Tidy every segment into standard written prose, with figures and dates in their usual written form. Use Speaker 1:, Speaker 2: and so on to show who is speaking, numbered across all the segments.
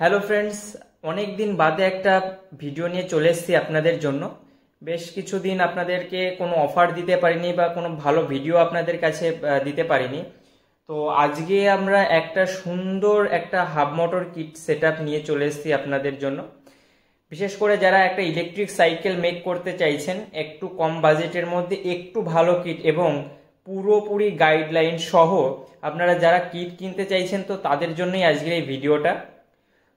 Speaker 1: Hello friends, অনেক দিন বাদে একটা ভিডিও নিয়ে চলে এসেছি আপনাদের জন্য। বেশ কিছুদিন আপনাদেরকে কোনো অফার দিতে পারিনি বা কোনো ভালো ভিডিও আপনাদের কাছে দিতে পারিনি। তো আজকে আমরা একটা সুন্দর একটা হাব মোটর কিট সেটআপ নিয়ে চলে এসেছি আপনাদের জন্য। বিশেষ করে যারা একটা ইলেকট্রিক সাইকেল মেক করতে চাইছেন একটু কম বাজেটের মধ্যে একটু ভালো কিট এবং পুরোপুরি গাইডলাইন সহ আপনারা যারা কিট কিনতে চাইছেন, তো তাদের জন্যই আজকের এই ভিডিওটা।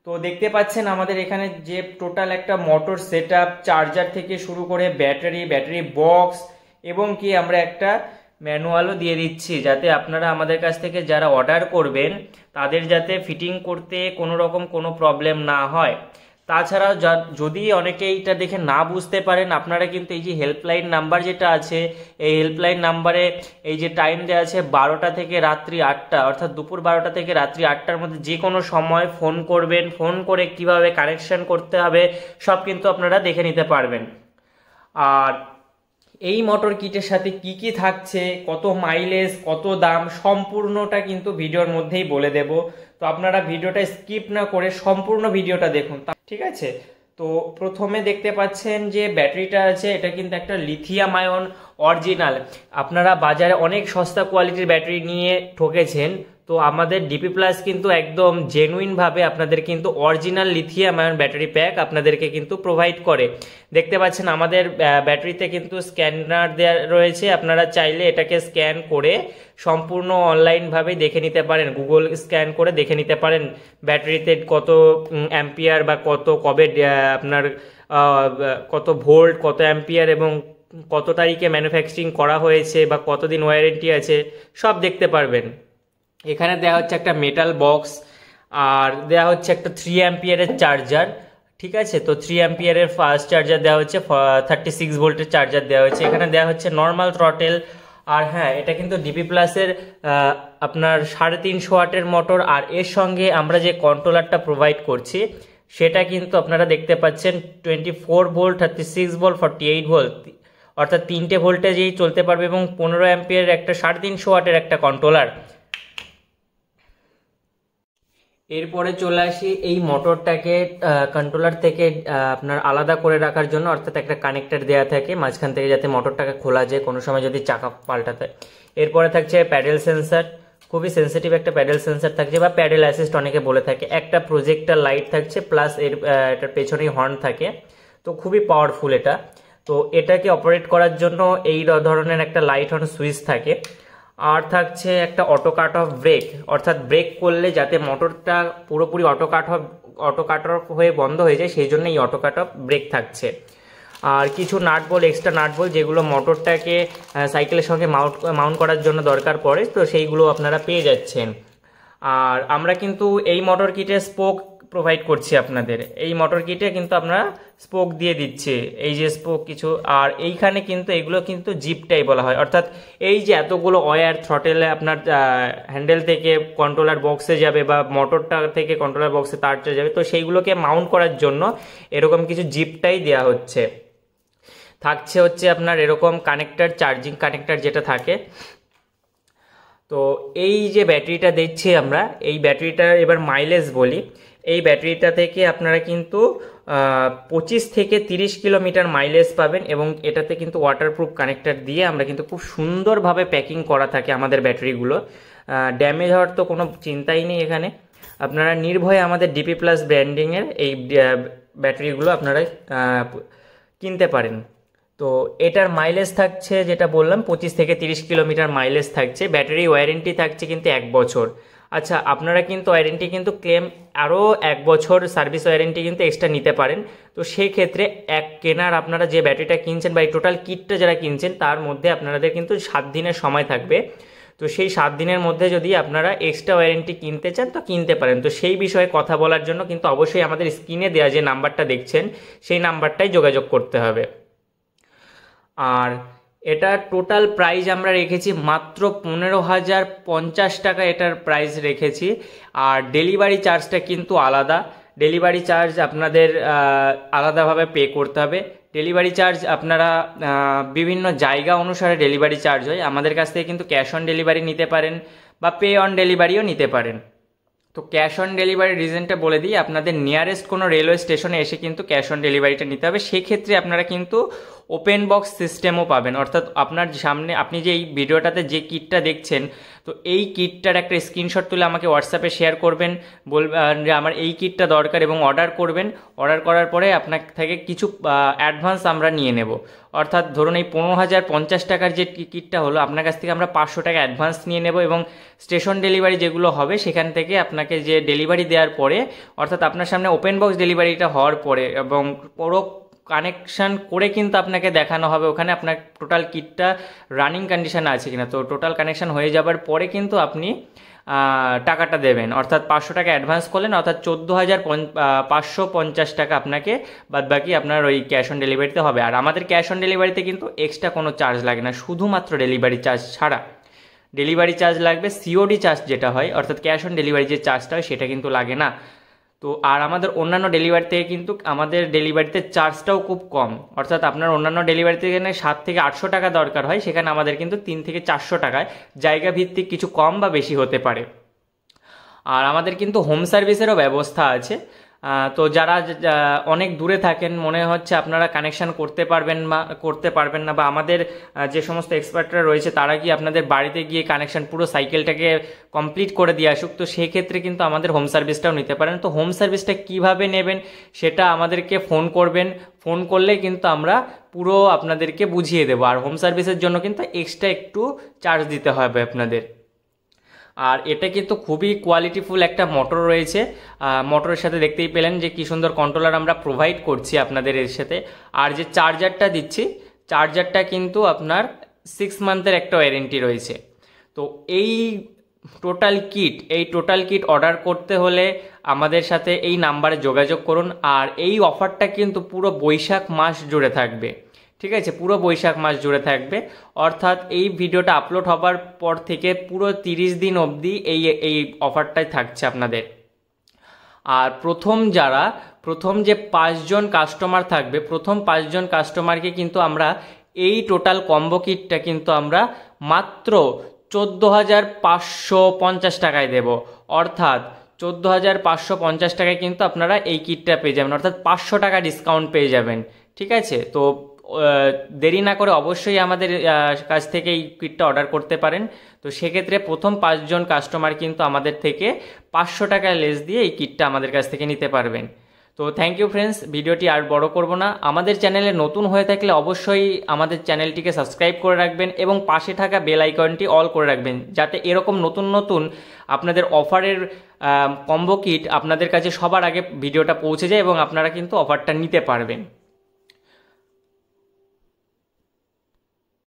Speaker 1: তো দেখতে পাচ্ছেন আমাদের এখানে যে টোটাল একটা মোটর সেটআপ, চার্জার থেকে শুরু করে ব্যাটারি বক্স এবং কি আমরা একটা ম্যানুয়ালও দিয়ে দিচ্ছি, যাতে আপনারা আমাদের কাছ থেকে যারা অর্ডার করবেন তাদের যাতে ফিটিং করতে কোনো রকম কোনো প্রবলেম না হয়। তাছাড়াও যদি অনেকে এইটা দেখে না বুঝতে পারেন, আপনারা কিন্তু এই যে হেল্পলাইন নাম্বার যেটা আছে, এই হেল্পলাইন নাম্বারে এই যে টাইম দেওয়া আছে 12টা থেকে রাত্রি 8টা, অর্থাৎ দুপুর 12টা থেকে রাত্রি 8টার মধ্যে যে কোনো সময় ফোন করবেন। ফোন করে কিভাবে কানেকশন করতে হবে সব কিন্তু আপনারা দেখে নিতে পারবেন। আর এই মোটর কিটের সাথে কি কি থাকছে, কত মাইলেজ, কত দাম, সম্পূর্ণটা কিন্তু ভিডিওর মধ্যেই বলে দেব। তো আপনারা ভিডিওটা স্কিপ না করে সম্পূর্ণ ভিডিওটা দেখুন, ঠিক আছে? তো প্রথমে দেখতে পাচ্ছেন যে ব্যাটারিটা আছে, এটা কিন্তু একটা লিথিয়াম আয়ন অরিজিনাল। আপনারা বাজারে অনেক সস্তা কোয়ালিটির ব্যাটারি নিয়ে ঠকেছেন, তো আমাদের ডিপি প্লাস কিন্তু একদম জেনুইন ভাবে আপনাদের কিন্তু original lithium ion battery pack আপনাদেরকে কিন্তু প্রোভাইড করে। দেখতে পাচ্ছেন আমাদের ব্যাটারিতে কিন্তু স্ক্যানার দেওয়া রয়েছে, আপনারা চাইলে এটাকে স্ক্যান করে সম্পূর্ণ অনলাইনভাবে দেখে নিতে পারেন, গুগল স্ক্যান করে দেখে নিতে পারেন ব্যাটারিতে কত অ্যাম্পিয়ার বা কবে আপনার কত ভোল্ট, কত অ্যাম্পিয়ার এবং কত তারিখে ম্যানুফ্যাকচারিং করা হয়েছে বা কতদিন ওয়ারেন্টি আছে সব দেখতে পারবেন। এখানে দেওয়া হচ্ছে একটা মেটাল বক্স, আর দেওয়া হচ্ছে একটা 3 অ্যাম্পিয়ারের চার্জার, ঠিক আছে? তো 3 অ্যাম্পিয়ারের ফাস্ট চার্জার দেওয়া হচ্ছে, 36 ভোল্টের চার্জার দেওয়া হচ্ছে। এখানে দেওয়া হচ্ছে নর্মাল থ্রটেল। আর হ্যাঁ, এটা কিন্তু ডিপি প্লাসের আপনার 350 ওয়াটের মোটর। আর এর সঙ্গে আমরা যে কন্ট্রোলারটা প্রোভাইড করছি সেটা কিন্তু আপনারা দেখতে পাচ্ছেন 24 ভোল্ট, 36 ভোল্ট, 48 ভোল্ট, অর্থাৎ 3টে ভোল্টেজেই চলতে পারবে এবং 15 অ্যাম্পিয়ারের একটা 350 ওয়াটের একটা কন্ট্রোলার। এরপরে চলে আসি এই মোটরটাকে কন্ট্রোলার থেকে আপনার আলাদা করে রাখার জন্য, অর্থাৎ একটা কানেক্টর দেওয়া থাকে মাঝখান থেকে যাতে মোটরটাকে খোলা যায় কোনো সময় যদি চাকা পাল্টাতে। এরপরে থাকছে প্যাডেল সেন্সার, খুবই সেন্সিটিভ একটা প্যাডেল সেন্সার থাকছে বা প্যাডেল অ্যাসিস্ট অনেকে বলে থাকে। একটা প্রজেক্টর লাইট থাকছে, প্লাস এটার পেছনেই হর্ন থাকে, তো খুবই পাওয়ারফুল এটা। তো এটাকে অপারেট করার জন্য এই ধরনের একটা লাইট অন সুইচ থাকে। আর থাকছে একটা অটো কাট অফ ব্রেক, অর্থাৎ ব্রেক করলে যাতে মোটরটা পুরোপুরি অটো কাট অফ হয়ে বন্ধ হয়ে যায়, সেই জন্য এই অটো কাট অফ ব্রেক থাকছে। আর কিছু এক্সট্রা নাট বল যেগুলো মোটরটাকে সাইকেলের সঙ্গে মাউন্ট করার জন্য দরকার পড়ে, তো সেইগুলো আপনারা পেয়ে যাচ্ছেন। আর আমরা কিন্তু এই মোটর কিটে স্পোক প্রোভাইড করছি আপনাদের। এই মোটর কিটে কিন্তু আমরা স্পোক দিয়ে দিচ্ছি, এই যে স্পোক কিছু। আর এইখানে কিন্তু এগুলো কিন্তু জিপটাই বলা হয়, অর্থাৎ এই যে এতগুলো ওয়্যার থ্রটেলে আপনার হ্যান্ডেল থেকে কন্ট্রোলার বক্সে যাবে বা মোটরটা থেকে কন্ট্রোলার বক্সে তারটা যাবে, তো সেইগুলোকে মাউন্ট করার জন্য এরকম কিছু জিপটাই দেওয়া হচ্ছে। থাকছে হচ্ছে আপনার এরকম কানেক্টর, চার্জিং কানেক্টর যেটা থাকে। তো এই যে ব্যাটারিটা দেখছি আমরা, এই ব্যাটারিটার এবার মাইলেজ বলি। এই ব্যাটারিটা থেকে আপনারা কিন্তু 25 থেকে 30 কিলোমিটার মাইলেজ পাবেন এবং এটাতে কিন্তু ওয়াটারপ্রুফ কানেক্টর দিয়ে আমরা কিন্তু খুব সুন্দরভাবে প্যাকিং করা থাকে আমাদের ব্যাটারিগুলো। ড্যামেজ হওয়ার তো কোনো চিন্তাই নেই এখানে। আপনারা নির্ভয়ে আমাদের ডিপি প্লাস ব্র্যান্ডিংয়ের এই ব্যাটারিগুলো আপনারা কিনতে পারেন। তো এটার মাইলেজ থাকছে যেটা বললাম 25 থেকে 30 কিলোমিটার মাইলেজ থাকছে। ব্যাটারি ওয়ারেন্টি থাকছে কিন্তু 1 বছর। আচ্ছা, আপনারা কিন্তু ওয়ারেন্টি কিন্তু ক্লেম আরও 1 বছর সার্ভিস ওয়ারেন্টি কিন্তু এক্সট্রা নিতে পারেন। তো সেই ক্ষেত্রে কেনার আপনারা যে ব্যাটারিটা কিনছেন বা এই টোটাল কিটটা যারা কিনছেন তার মধ্যে আপনাদের কিন্তু 7 দিনের সময় থাকবে। তো সেই 7 দিনের মধ্যে যদি আপনারা এক্সট্রা ওয়ারেন্টি কিনতে চান তো কিনতে পারেন। তো সেই বিষয়ে কথা বলার জন্য কিন্তু অবশ্যই আমাদের স্ক্রিনে দেওয়া যে নাম্বারটা দেখছেন সেই নাম্বারটাই যোগাযোগ করতে হবে। আর এটা টোটাল প্রাইস আমরা রেখেছি মাত্র 15,050 টাকা এটার প্রাইস রেখেছি। আর ডেলিভারি চার্জটা কিন্তু আলাদা, ডেলিভারি চার্জ আপনাদের আলাদাভাবে পে করতে হবে। ডেলিভারি চার্জ আপনারা বিভিন্ন জায়গা অনুসারে ডেলিভারি চার্জ হয়। আমাদের কাছ থেকে কিন্তু ক্যাশ অন ডেলিভারি নিতে পারেন বা পে অন ডেলিভারিও নিতে পারেন। তো ক্যাশ অন ডেলিভারি রিজনটা বলে দিই, আপনাদের নিয়ারেস্ট কোনো রেলওয়ে স্টেশনে এসে কিন্তু ক্যাশ অন ডেলিভারিটা নিতে হবে। সেক্ষেত্রে আপনারা কিন্তু ওপেন বক্স সিস্টেমও পাবেন, অর্থাৎ আপনার সামনে আপনি যে এই ভিডিওটাতে যে কিটটা দেখছেন, তো এই কিটটার একটা স্ক্রিনশট তুলে আমাকে হোয়াটসঅ্যাপে শেয়ার করবেন, বলবেন যে আমার এই কিটটা দরকার এবং অর্ডার করবেন। অর্ডার করার পরে আপনার থেকে কিছু অ্যাডভান্স আমরা নিয়ে নেব, অর্থাৎ ধরুন এই 15,050 টাকার যে কিটটা হলো, আপনার কাছ থেকে আমরা 500 টাকা অ্যাডভান্স নিয়ে নেব এবং স্টেশন ডেলিভারি যেগুলো হবে সেখান থেকে আপনাকে যে ডেলিভারি দেওয়ার পরে, অর্থাৎ আপনার সামনে ওপেন বক্স ডেলিভারিটা হওয়ার পরে এবং পুরো কানেকশান করে কিন্তু আপনাকে দেখানো হবে ওখানে আপনার টোটাল কিটটা রানিং কন্ডিশানে আছে কিনা। তো টোটাল কানেকশান হয়ে যাবার পরে কিন্তু আপনি টাকাটা দেবেন, অর্থাৎ 500 টাকা অ্যাডভান্স করলেন, অর্থাৎ 14,550 টাকা আপনাকে বাদবাকি আপনার ওই ক্যাশ অন ডেলিভারিতে হবে। আর আমাদের ক্যাশ অন ডেলিভারিতে কিন্তু এক্সট্রা কোনো চার্জ লাগে না, শুধুমাত্র ডেলিভারি চার্জ ছাড়া। ডেলিভারি চার্জ লাগবে, সিওডি চার্জ যেটা হয়, অর্থাৎ ক্যাশ অন ডেলিভারি যে চার্জটা হয় সেটা কিন্তু লাগে না। তো আর আমাদের অন্যান্য ডেলিভারি থেকে কিন্তু আমাদের ডেলিভারিতে চার্জটাও খুব কম, অর্থাৎ আপনার অন্যান্য ডেলিভারিতে যেখানে 700 থেকে 800 টাকা দরকার হয়, সেখানে আমাদের কিন্তু 300 থেকে 400 টাকায়, জায়গা ভিত্তিক কিছু কম বা বেশি হতে পারে। আর আমাদের কিন্তু হোম সার্ভিসেরও ব্যবস্থা আছে। তো যারা অনেক দূরে থাকেন, মনে হচ্ছে আপনারা কানেকশান করতে পারবেন না বা আমাদের যে সমস্ত এক্সপার্টরা রয়েছে তারা কি আপনাদের বাড়িতে গিয়ে কানেকশান পুরো সাইকেলটাকে কমপ্লিট করে দিয়ে আসুক, তো সেই ক্ষেত্রে কিন্তু আমাদের হোম সার্ভিসটাও নিতে পারেন। তো হোম সার্ভিসটা কিভাবে নেবেন সেটা আমাদেরকে ফোন করবেন, ফোন করলে কিন্তু আমরা পুরো আপনাদেরকে বুঝিয়ে দেবো। আর হোম সার্ভিসের জন্য কিন্তু এক্সট্রা একটু চার্জ দিতে হবে আপনাদের। আর এটা কিন্তু খুবই কোয়ালিটিফুল একটা মোটর রয়েছে, মোটরের সাথে দেখতেই পেলেন যে কি সুন্দর কন্ট্রোলার আমরা প্রোভাইড করছি আপনাদের এর সাথে। আর যে চার্জারটা দিচ্ছি, চার্জারটা কিন্তু আপনার 6 মান্থের একটা ওয়ারেন্টি রয়েছে। তো এই টোটাল কিট অর্ডার করতে হলে আমাদের সাথে এই নাম্বারে যোগাযোগ করুন। আর এই অফারটা কিন্তু পুরো বৈশাখ মাস জুড়ে থাকবে, ঠিক আছে, পুরো বৈশাখ মাস জুড়ে থাকবে, অর্থাৎ এই ভিডিওটা আপলোড হবার পর থেকে পুরো 30 দিন অবধি এই অফারটাই থাকছে আপনাদের। আর প্রথম যে 5 জন কাস্টমার থাকবে, প্রথম 5 জন কাস্টমারকে কিন্তু আমরা এই টোটাল কম্বো কিটটা কিন্তু আমরা মাত্র 14,550 টাকায় দেব, অর্থাৎ 14,550 টাকায় কিন্তু আপনারা এই কিটটা পেয়ে যাবেন, অর্থাৎ 500 টাকা ডিসকাউন্ট পেয়ে যাবেন, ঠিক আছে। তো দেরি না করে অবশ্যই আমাদের কাছ থেকে এই কিটটা অর্ডার করতে পারেন। তো সেক্ষেত্রে প্রথম 5 জন কাস্টমার কিন্তু আমাদের থেকে 500 টাকা লেস দিয়ে এই কিটটা আমাদের কাছ থেকে নিতে পারবেন। তো থ্যাংক ইউ ফ্রেন্ডস, ভিডিওটি আর বড় করব না। আমাদের চ্যানেলে নতুন হয়ে থাকলে অবশ্যই আমাদের চ্যানেলটিকে সাবস্ক্রাইব করে রাখবেন এবং পাশে থাকা বেল আইকনটি অল করে রাখবেন, যাতে এরকম নতুন আপনাদের অফারের কম্বো কিট আপনাদের কাছে সবার আগে ভিডিওটা পৌঁছে যায় এবং আপনারা কিন্তু অফারটা নিতে পারবেন।